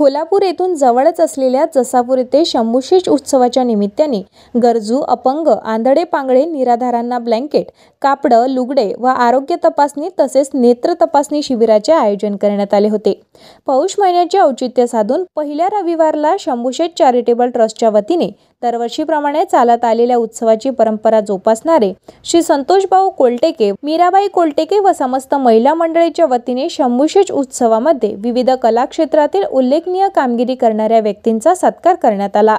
कोल्हापूर येथून जवळच असलेल्या जसापूर येथे शंभूशेष उत्सवाच्या निमित्ताने गरजू, अपंग, आंधळे पांगळे निराधारांना ब्लँकेट, कापड, लुगडे व आरोग्य तपासणी तसेच नेत्र तपासणी शिबिराचे आयोजन करण्यात आले होते। पौष महिन्याचे औचित्य साधून पहिल्या रविवारला शंभूशेष चॅरिटेबल ट्रस्टच्या वतीने दरवर्षीप्रमाणे चालत आलेल्या उत्सवाची परंपरा जोपासणारे श्री संतोषभाऊ कोल्टेके, मीराबाई कोल्टेके व समस्त महिला मंडळीच्या वतीने शंभूशेष उत्सवामध्ये विविध कला क्षेत्रातील उल्लेखनीय कामगिरी करणाऱ्या व्यक्तींचा सत्कार करण्यात आला।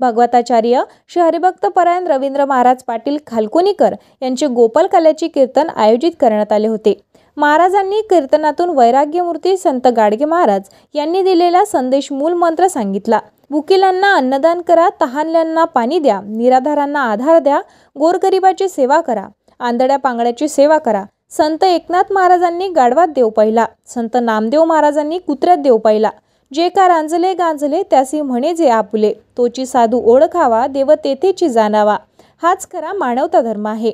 भगवताचार्य श्री हरिभक्त परायण रवींद्र महाराज पाटील खालकुनीकर यांचे गोपाल कलेचे कीर्तन आयोजित करण्यात आले होते। महाराजांनी कीर्तनातून वैराग्यमूर्ती संत गाडगे महाराज यांनी दिलेला संदेश मूल मंत्र सांगितला। भुकेल्यांना अन्नदान करा, तहानल्यांना पाणी द्या, निराधारांना आधार द्या, गोरगरिबाची सेवा करा, आंधळ्या पांगळ्याची सेवा करा। संत एकनाथ महाराजांनी गाढवात देव पाहिला, संत नामदेव महाराजांनी कुत्र्यात देव पाहिला। जे का रांजले गांजले त्यासी म्हणे जे आपुले, तोची साधू ओळखावा, देव तेथेची जाणावा, हाच खरा मानवता धर्म आहे।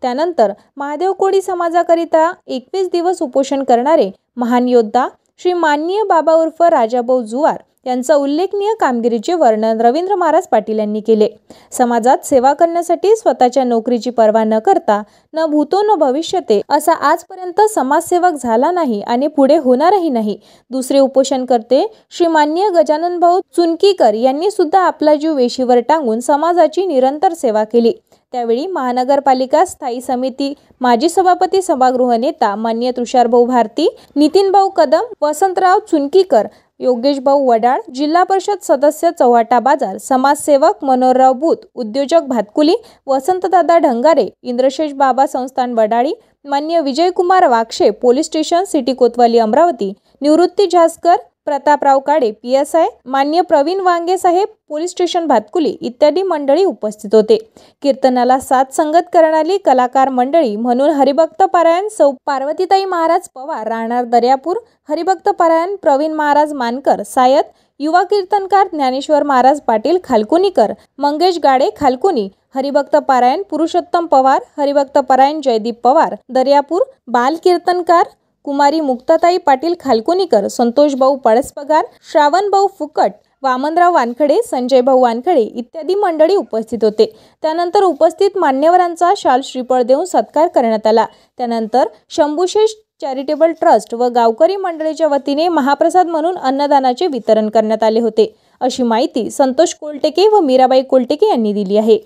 त्यानंतर महादेव कोळी समाजाकरिता 21 दिवस उपोषण करणारे महान योद्धा श्री माननीय बाबा उर्फ राजाभाऊ जुवार यांचा उल्लेखनीय कामगिरीचे वर्णन रवींद्र महाराज पाटील यांनी केले। समाजात सेवा करण्यासाठी स्वतःच्या नोकरीची पर्वा न करता न भूतो न भविष्यते असा आजपर्यंत समाजसेवक झाला नाही आणि पुढे होणारही नाही। दुसरे उपोषणकर्ते श्री माननीय गजानन भाऊ चुनकीकर यांनी सुद्धा आपला जीव वेशीवर टांगून समाजाची निरंतर सेवा केली। त्यावेळी महानगरपालिका स्थायी समिती माजी सभापती, सभागृह नेता माननीय तुषारभाऊ भारती, नितीनभाऊ कदम, वसंतराव चुनकीकर, योगेशभाऊ वडाळ, जिल्हा परिषद सदस्य चव्हाटा बाजार, समाजसेवक मनोहरराव बूत, उद्योजक भातकुली, वसंतदादा ढंगारे, इंद्रशेष बाबा संस्थान वडाळी, माननीय Vijaykumar Wakshe, police station city कोतवाली अमरावती, निवृत्ती झासकर, प्रतापराव काळे PSI, माननीय प्रवीण वांगे साहेब, पोलीस स्टेशन भातकुली इत्यादी मंडळी उपस्थित होते। कीर्तनाला साथ संगत करणारी कलाकार मंडळी म्हणून हरिभक्त परायण सौ पार्वतीताई महाराज पवार राहणार दर्यापूर, हरिभक्त परायण प्रवीण महाराज मानकर सायत, युवा कीर्तनकार ज्ञानेश्वर महाराज पाटील खालकुनीकर, मंगेश गाडे खालकुनी, हरिभक्त परायण पुरुषोत्तम पवार, हरिभक्त परायण जयदीप पवार दर्यापूर, बाल कीर्तनकार कुमारी मुक्ताताई पाटील खालकुनीकर, संतोषभाऊ पळसपगार, श्रावणभाऊ फुकट, वामनराव वानखडे, संजयभाऊ वानखडे इत्यादी मंडळी उपस्थित होते। त्यानंतर उपस्थित मान्यवरांचा शाल श्रीफळ देऊन सत्कार करण्यात आला। त्यानंतर शंभूशेष चॅरिटेबल ट्रस्ट व गावकरी मंडळीच्या वतीने महाप्रसाद म्हणून अन्नदानाचे वितरण करण्यात आले होते, अशी माहिती संतोष कोल्टेके व मीराबाई कोल्टेके यांनी दिली आहे।